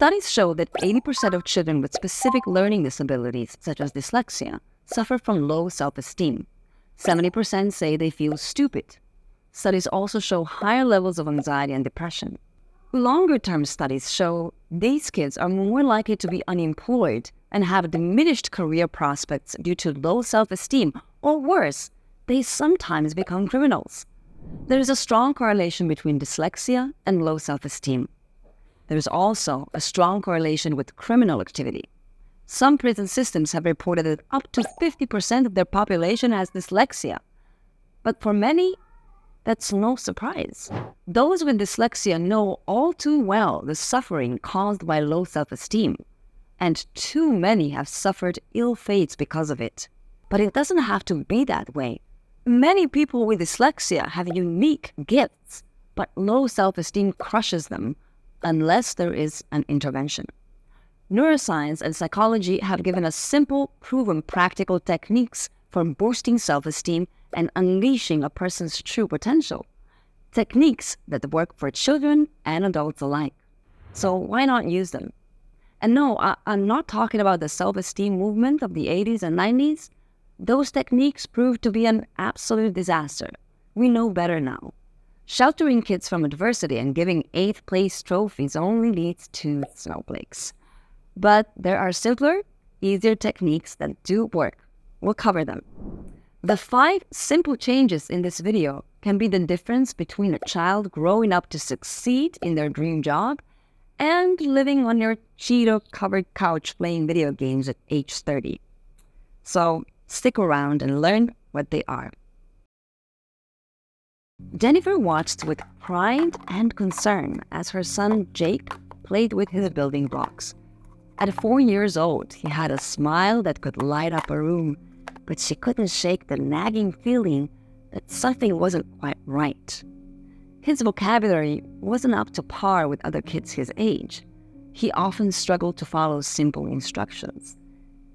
Studies show that 80% of children with specific learning disabilities, such as dyslexia, suffer from low self-esteem. 70% say they feel stupid. Studies also show higher levels of anxiety and depression. Longer-term studies show these kids are more likely to be unemployed and have diminished career prospects due to low self-esteem, or worse, they sometimes become criminals. There is a strong correlation between dyslexia and low self-esteem. There is also a strong correlation with criminal activity. Some prison systems have reported that up to 50% of their population has dyslexia. But for many, that's no surprise. Those with dyslexia know all too well the suffering caused by low self-esteem, and too many have suffered ill fates because of it. But it doesn't have to be that way. Many people with dyslexia have unique gifts, but low self-esteem crushes them unless there is an intervention. Neuroscience and psychology have given us simple, proven practical techniques for boosting self-esteem and unleashing a person's true potential. Techniques that work for children and adults alike. So why not use them? And no, I'm not talking about the self-esteem movement of the 80s and 90s. Those techniques proved to be an absolute disaster. We know better now. Sheltering kids from adversity and giving 8th place trophies only leads to snowflakes. But there are simpler, easier techniques that do work. We'll cover them. The 5 simple changes in this video can be the difference between a child growing up to succeed in their dream job and living on your Cheeto-covered couch playing video games at age 30. So stick around and learn what they are. Jennifer watched with pride and concern as her son Jake played with his building blocks. At 4 years old, he had a smile that could light up a room, but she couldn't shake the nagging feeling that something wasn't quite right. His vocabulary wasn't up to par with other kids his age. He often struggled to follow simple instructions.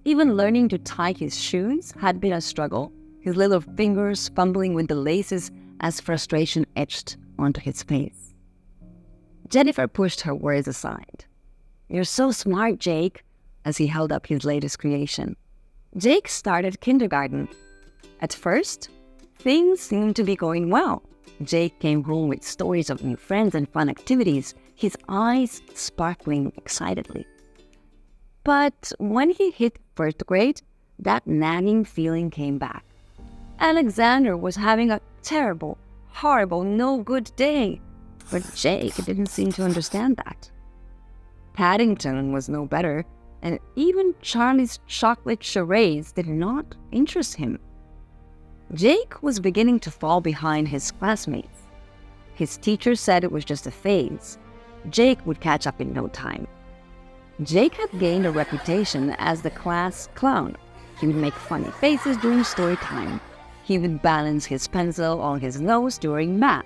Even learning to tie his shoes had been a struggle, his little fingers fumbling with the laces as frustration etched onto his face. Jennifer pushed her worries aside. "You're so smart, Jake," as he held up his latest creation. Jake started kindergarten. At first, things seemed to be going well. Jake came home with stories of new friends and fun activities, his eyes sparkling excitedly. But when he hit 1st grade, that nagging feeling came back. Alexander was having a terrible, horrible, no-good day, but Jake didn't seem to understand that. Paddington was no better, and even Charlie's chocolate charades did not interest him. Jake was beginning to fall behind his classmates. His teacher said it was just a phase. Jake would catch up in no time. Jake had gained a reputation as the class clown. He would make funny faces during story time. He would balance his pencil on his nose during math.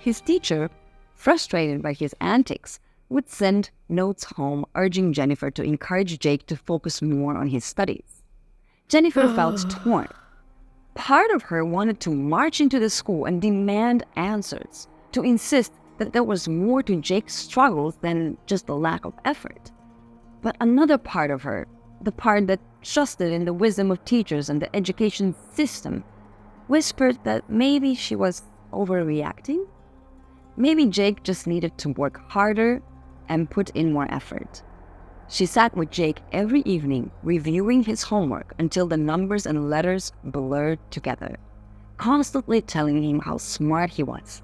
His teacher, frustrated by his antics, would send notes home urging Jennifer to encourage Jake to focus more on his studies. Jennifer felt torn. Part of her wanted to march into the school and demand answers, to insist that there was more to Jake's struggles than just the lack of effort. But another part of her, the part that trusted in the wisdom of teachers and the education system, whispered that maybe she was overreacting. Maybe Jake just needed to work harder and put in more effort. She sat with Jake every evening, reviewing his homework until the numbers and letters blurred together, constantly telling him how smart he was.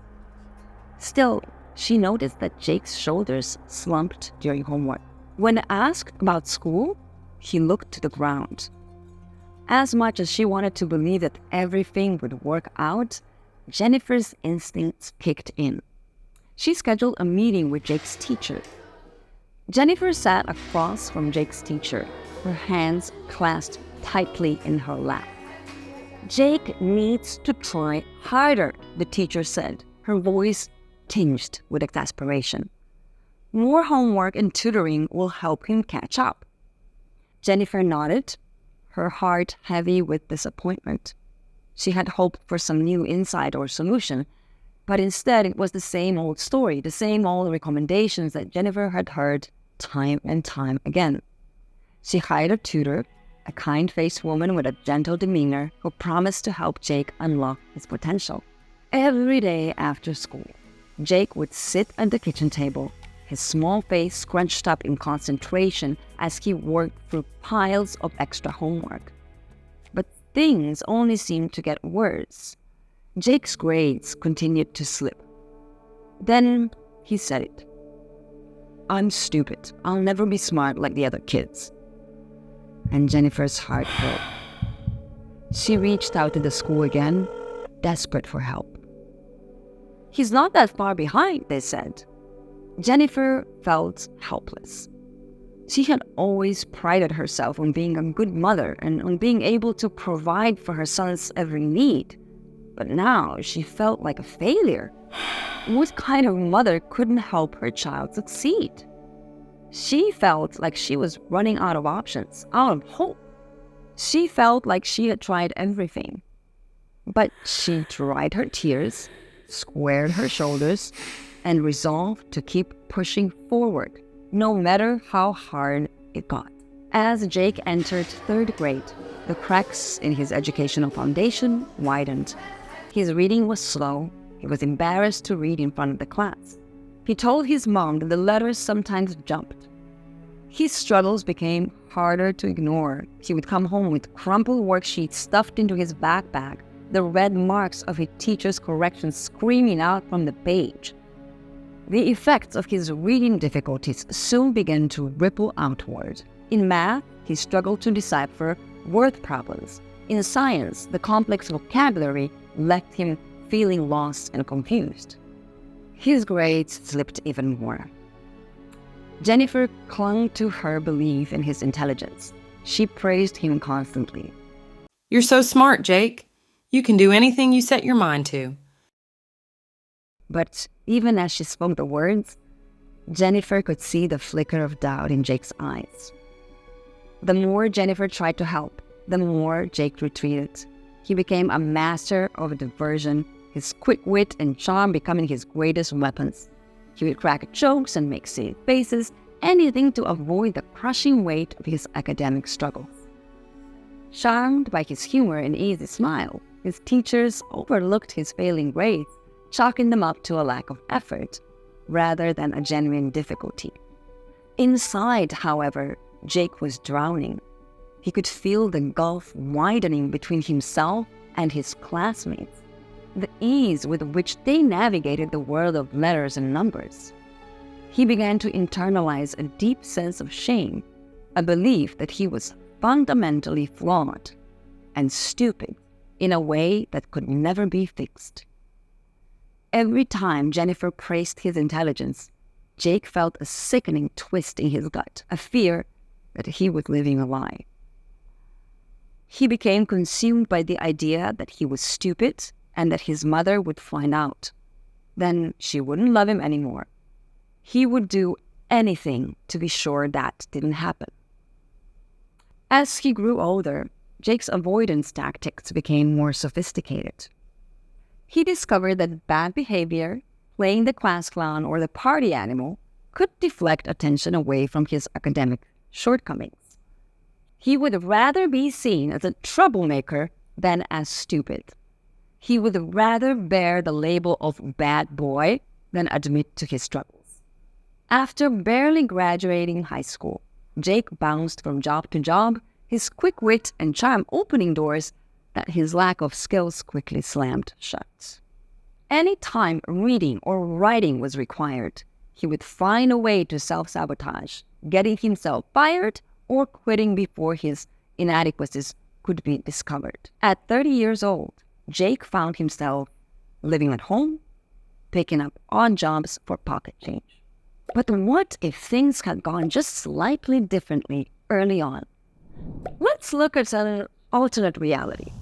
Still, she noticed that Jake's shoulders slumped during homework. When asked about school, he looked to the ground. As much as she wanted to believe that everything would work out, Jennifer's instincts kicked in. She scheduled a meeting with Jake's teacher. Jennifer sat across from Jake's teacher, her hands clasped tightly in her lap. "Jake needs to try harder," the teacher said, her voice tinged with exasperation. "More homework and tutoring will help him catch up." Jennifer nodded, her heart heavy with disappointment. She had hoped for some new insight or solution, but instead it was the same old story, the same old recommendations that Jennifer had heard time and time again. She hired a tutor, a kind-faced woman with a gentle demeanor who promised to help Jake unlock his potential. Every day after school, Jake would sit at the kitchen table, his small face scrunched up in concentration as he worked through piles of extra homework. But things only seemed to get worse. Jake's grades continued to slip. Then he said it. "I'm stupid. I'll never be smart like the other kids." And Jennifer's heart broke. She reached out to the school again, desperate for help. "He's not that far behind," they said. Jennifer felt helpless. She had always prided herself on being a good mother and on being able to provide for her son's every need. But now she felt like a failure. What kind of mother couldn't help her child succeed? She felt like she was running out of options, out of hope. She felt like she had tried everything. But she dried her tears, squared her shoulders, and resolved to keep pushing forward, no matter how hard it got. As Jake entered 3rd grade, the cracks in his educational foundation widened. His reading was slow. He was embarrassed to read in front of the class. He told his mom that the letters sometimes jumped. His struggles became harder to ignore. He would come home with crumpled worksheets stuffed into his backpack, the red marks of his teacher's corrections screaming out from the page. The effects of his reading difficulties soon began to ripple outward. In math, he struggled to decipher word problems. In science, the complex vocabulary left him feeling lost and confused. His grades slipped even more. Jennifer clung to her belief in his intelligence. She praised him constantly. "You're so smart, Jake. You can do anything you set your mind to." But even as she spoke the words, Jennifer could see the flicker of doubt in Jake's eyes. The more Jennifer tried to help, the more Jake retreated. He became a master of diversion, his quick wit and charm becoming his greatest weapons. He would crack jokes and make silly faces, anything to avoid the crushing weight of his academic struggles. Charmed by his humor and easy smile, his teachers overlooked his failing grades, chalking them up to a lack of effort rather than a genuine difficulty. Inside, however, Jake was drowning. He could feel the gulf widening between himself and his classmates, the ease with which they navigated the world of letters and numbers. He began to internalize a deep sense of shame, a belief that he was fundamentally flawed and stupid in a way that could never be fixed. Every time Jennifer praised his intelligence, Jake felt a sickening twist in his gut, a fear that he was living a lie. He became consumed by the idea that he was stupid and that his mother would find out. Then she wouldn't love him anymore. He would do anything to be sure that didn't happen. As he grew older, Jake's avoidance tactics became more sophisticated. He discovered that bad behavior, playing the class clown or the party animal, could deflect attention away from his academic shortcomings. He would rather be seen as a troublemaker than as stupid. He would rather bear the label of bad boy than admit to his struggles. After barely graduating high school, Jake bounced from job to job, his quick wit and charm opening doors that his lack of skills quickly slammed shut. Any time reading or writing was required, he would find a way to self-sabotage, getting himself fired or quitting before his inadequacies could be discovered. At 30 years old, Jake found himself living at home, picking up odd jobs for pocket change. But what if things had gone just slightly differently early on? Let's look at an alternate reality.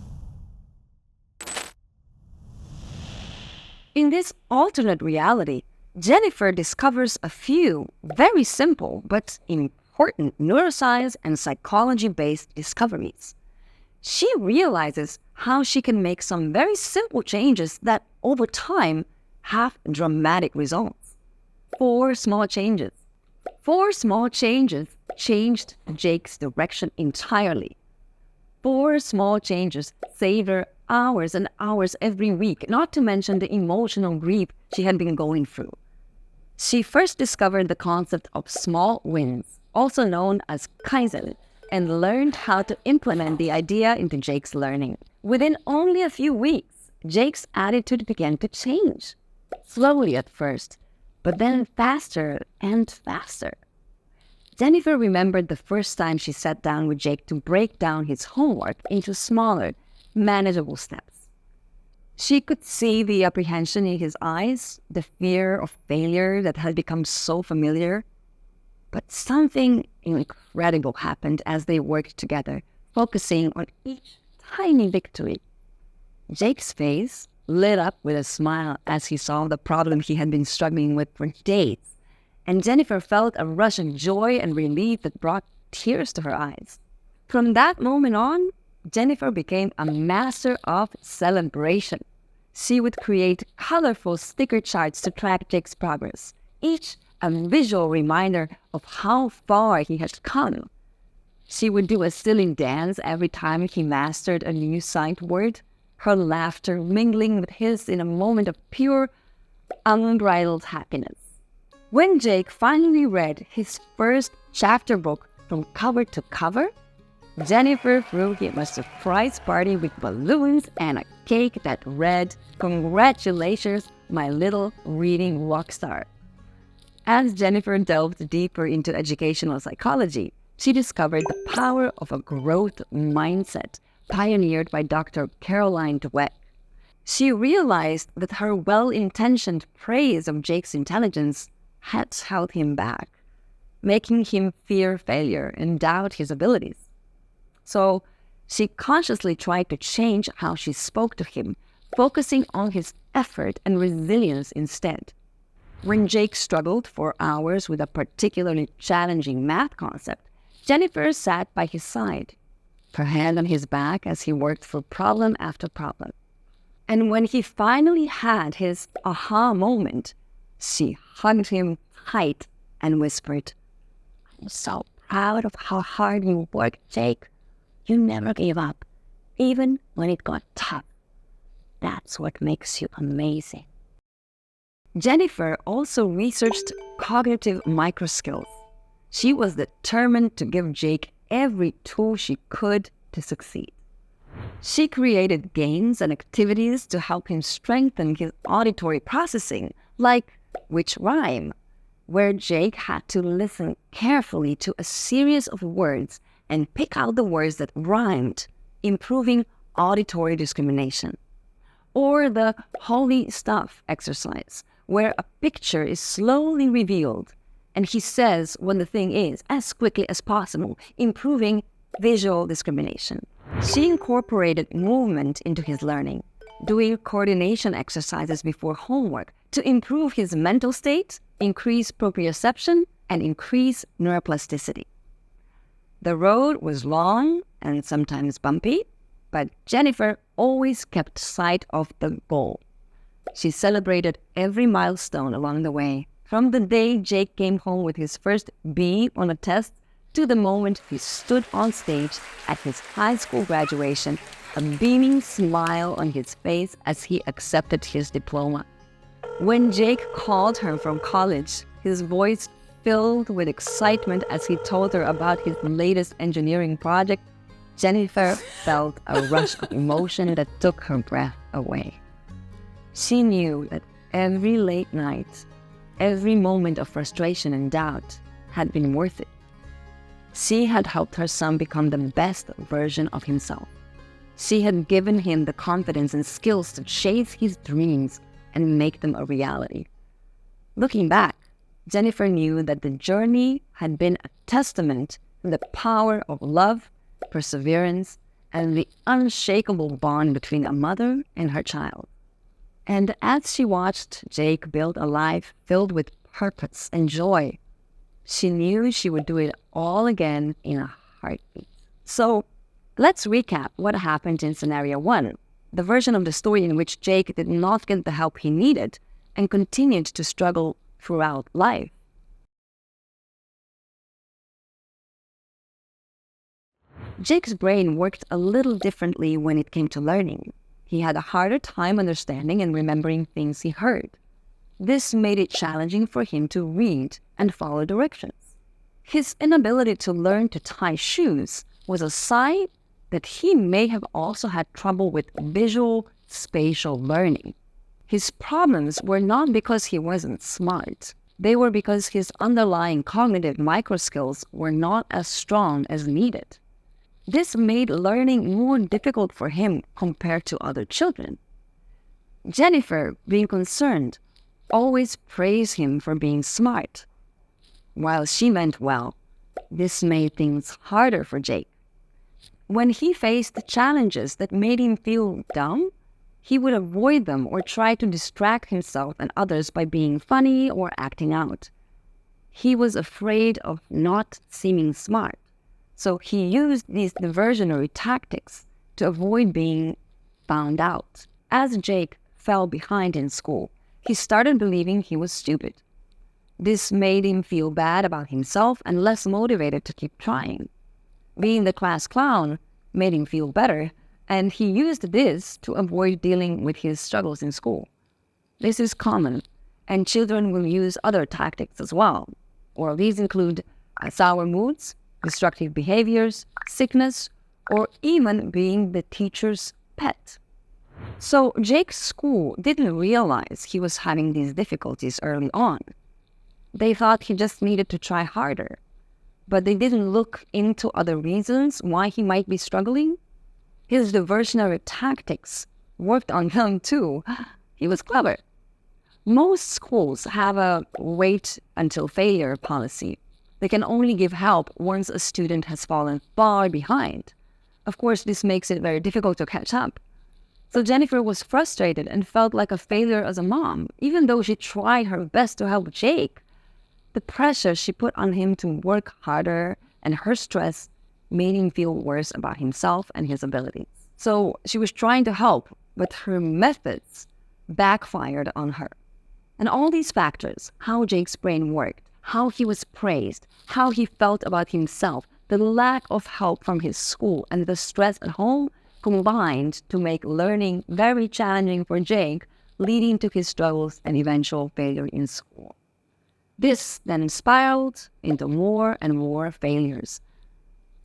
In this alternate reality, Jennifer discovers a few very simple but important neuroscience and psychology-based discoveries. She realizes how she can make some very simple changes that, over time, have dramatic results. 4 small changes. 4 small changes changed Jake's direction entirely. 4 small changes saved her hours and hours every week, not to mention the emotional grief she had been going through. She first discovered the concept of small wins, also known as Kaizen, and learned how to implement the idea into Jake's learning. Within only a few weeks, Jake's attitude began to change. Slowly at first, but then faster and faster. Jennifer remembered the first time she sat down with Jake to break down his homework into smaller, manageable steps. She could see the apprehension in his eyes, the fear of failure that had become so familiar. But something incredible happened as they worked together, focusing on each tiny victory. Jake's face lit up with a smile as he saw the problem he had been struggling with for days, and Jennifer felt a rush of joy and relief that brought tears to her eyes. From that moment on, Jennifer became a master of celebration. She would create colorful sticker charts to track Jake's progress, each a visual reminder of how far he had come. She would do a silly dance every time he mastered a new sight word, her laughter mingling with his in a moment of pure, unbridled happiness. When Jake finally read his first chapter book from cover to cover, Jennifer threw him a surprise party with balloons and a cake that read, "Congratulations, my little reading rock star." As Jennifer delved deeper into educational psychology, she discovered the power of a growth mindset pioneered by Dr. Caroline Dweck. She realized that her well-intentioned praise of Jake's intelligence had held him back, making him fear failure and doubt his abilities. So she consciously tried to change how she spoke to him, focusing on his effort and resilience instead. When Jake struggled for hours with a particularly challenging math concept, Jennifer sat by his side, her hand on his back as he worked through problem after problem. And when he finally had his aha moment, she hugged him tight and whispered, "I'm so proud of how hard you worked, Jake. You never gave up, even when it got tough. That's what makes you amazing." Jennifer also researched cognitive microskills. She was determined to give Jake every tool she could to succeed. She created games and activities to help him strengthen his auditory processing, like Which Rhyme, where Jake had to listen carefully to a series of words and pick out the words that rhymed, improving auditory discrimination. Or the Holy Stuff exercise, where a picture is slowly revealed and he says what the thing is as quickly as possible, improving visual discrimination. She incorporated movement into his learning, doing coordination exercises before homework to improve his mental state, increase proprioception, and increase neuroplasticity. The road was long and sometimes bumpy, but Jennifer always kept sight of the goal. She celebrated every milestone along the way, from the day Jake came home with his first B on a test to the moment he stood on stage at his high school graduation, a beaming smile on his face as he accepted his diploma. When Jake called her from college, his voice filled with excitement as he told her about his latest engineering project, Jennifer felt a rush of emotion that took her breath away. She knew that every late night, every moment of frustration and doubt had been worth it. She had helped her son become the best version of himself. She had given him the confidence and skills to chase his dreams and make them a reality. Looking back, Jennifer knew that the journey had been a testament to the power of love, perseverance, and the unshakable bond between a mother and her child. And as she watched Jake build a life filled with purpose and joy, she knew she would do it all again in a heartbeat. So let's recap what happened in scenario 1, the version of the story in which Jake did not get the help he needed and continued to struggle throughout life. Jake's brain worked a little differently when it came to learning. He had a harder time understanding and remembering things he heard. This made it challenging for him to read and follow directions. His inability to learn to tie shoes was a sign that he may have also had trouble with visual spatial learning. His problems were not because he wasn't smart. They were because his underlying cognitive microskills were not as strong as needed. This made learning more difficult for him compared to other children. Jennifer, being concerned, always praised him for being smart. While she meant well, this made things harder for Jake. When he faced challenges that made him feel dumb, he would avoid them or try to distract himself and others by being funny or acting out. He was afraid of not seeming smart, so he used these diversionary tactics to avoid being found out. As Jake fell behind in school, he started believing he was stupid. This made him feel bad about himself and less motivated to keep trying. Being the class clown made him feel better, and he used this to avoid dealing with his struggles in school. This is common, and children will use other tactics as well. Or these include sour moods, destructive behaviors, sickness, or even being the teacher's pet. So Jake's school didn't realize he was having these difficulties early on. They thought he just needed to try harder, but they didn't look into other reasons why he might be struggling. His diversionary tactics worked on him too. He was clever. Most schools have a wait until failure policy. They can only give help once a student has fallen far behind. Of course, this makes it very difficult to catch up. So Jennifer was frustrated and felt like a failure as a mom, even though she tried her best to help Jake. The pressure she put on him to work harder and her stress made him feel worse about himself and his abilities. So she was trying to help, but her methods backfired on her. And all these factors, how Jake's brain worked, how he was praised, how he felt about himself, the lack of help from his school, and the stress at home combined to make learning very challenging for Jake, leading to his struggles and eventual failure in school. This then spiraled into more and more failures.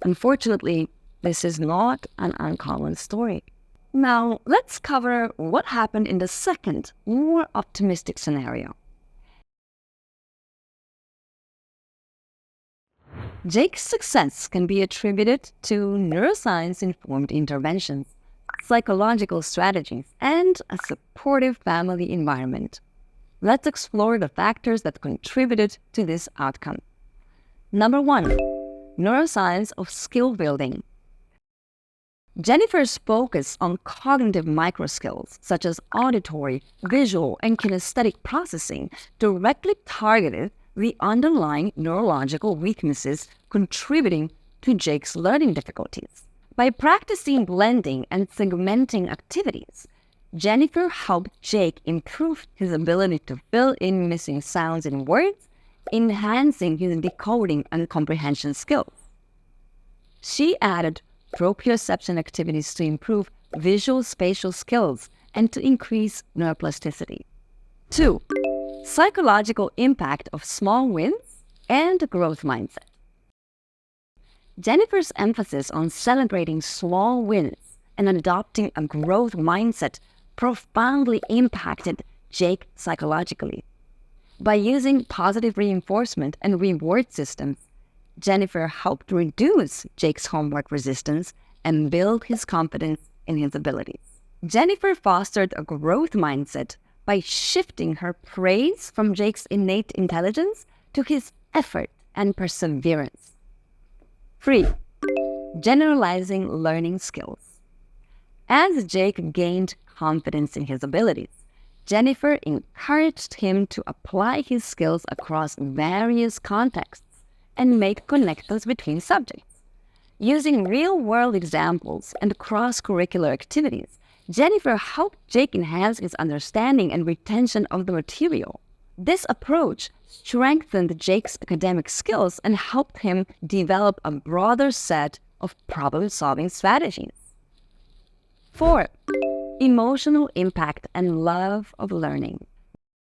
Unfortunately, this is not an uncommon story. Now, let's cover what happened in the second, more optimistic scenario. Jake's success can be attributed to neuroscience-informed interventions, psychological strategies, and a supportive family environment. Let's explore the factors that contributed to this outcome. Number 1, neuroscience of skill building. Jennifer's focus on cognitive microskills, such as auditory, visual, and kinesthetic processing, directly targeted the underlying neurological weaknesses contributing to Jake's learning difficulties. By practicing blending and segmenting activities, Jennifer helped Jake improve his ability to fill in missing sounds in words, enhancing his decoding and comprehension skills. She added proprioception activities to improve visual spatial skills and to increase neuroplasticity. 2, psychological impact of small wins and growth mindset. Jennifer's emphasis on celebrating small wins and adopting a growth mindset profoundly impacted Jake psychologically. By using positive reinforcement and reward systems, Jennifer helped reduce Jake's homework resistance and build his confidence in his abilities. Jennifer fostered a growth mindset by shifting her praise from Jake's innate intelligence to his effort and perseverance. 3, generalizing learning skills. As Jake gained confidence in his abilities, Jennifer encouraged him to apply his skills across various contexts and make connections between subjects. Using real-world examples and cross-curricular activities, Jennifer helped Jake enhance his understanding and retention of the material. This approach strengthened Jake's academic skills and helped him develop a broader set of problem-solving strategies. 4. Emotional impact and love of learning.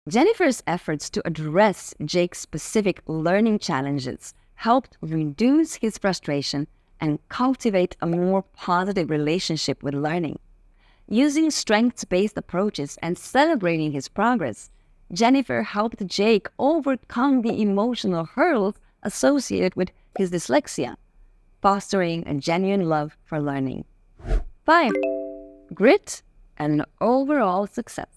Jennifer's efforts to address Jake's specific learning challenges helped reduce his frustration and cultivate a more positive relationship with learning. Using strengths-based approaches and celebrating his progress, Jennifer helped Jake overcome the emotional hurdles associated with his dyslexia, fostering a genuine love for learning. 5. Grit and overall success.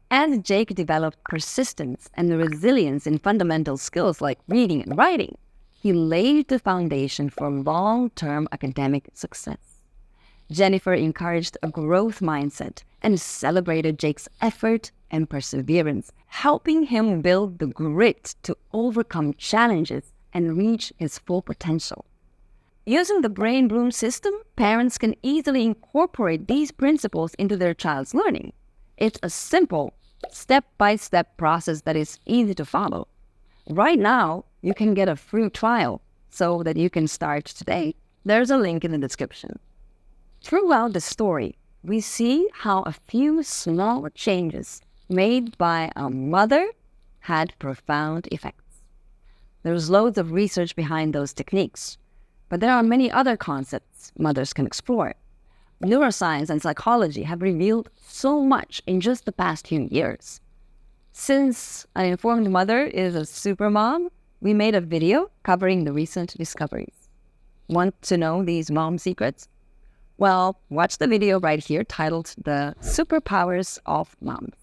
As Jake developed persistence and resilience in fundamental skills like reading and writing, he laid the foundation for long-term academic success. Jennifer encouraged a growth mindset and celebrated Jake's effort and perseverance, helping him build the grit to overcome challenges and reach his full potential. Using the Brain Bloom system, parents can easily incorporate these principles into their child's learning. It's a simple, step-by-step process that is easy to follow. Right now, you can get a free trial so that you can start today. There's a link in the description. Throughout the story, we see how a few small changes made by a mother had profound effects. There's loads of research behind those techniques, but there are many other concepts mothers can explore. Neuroscience and psychology have revealed so much in just the past few years. Since an informed mother is a supermom, we made a video covering the recent discoveries. Want to know these mom secrets? Well, watch the video right here titled The Superpowers of Moms.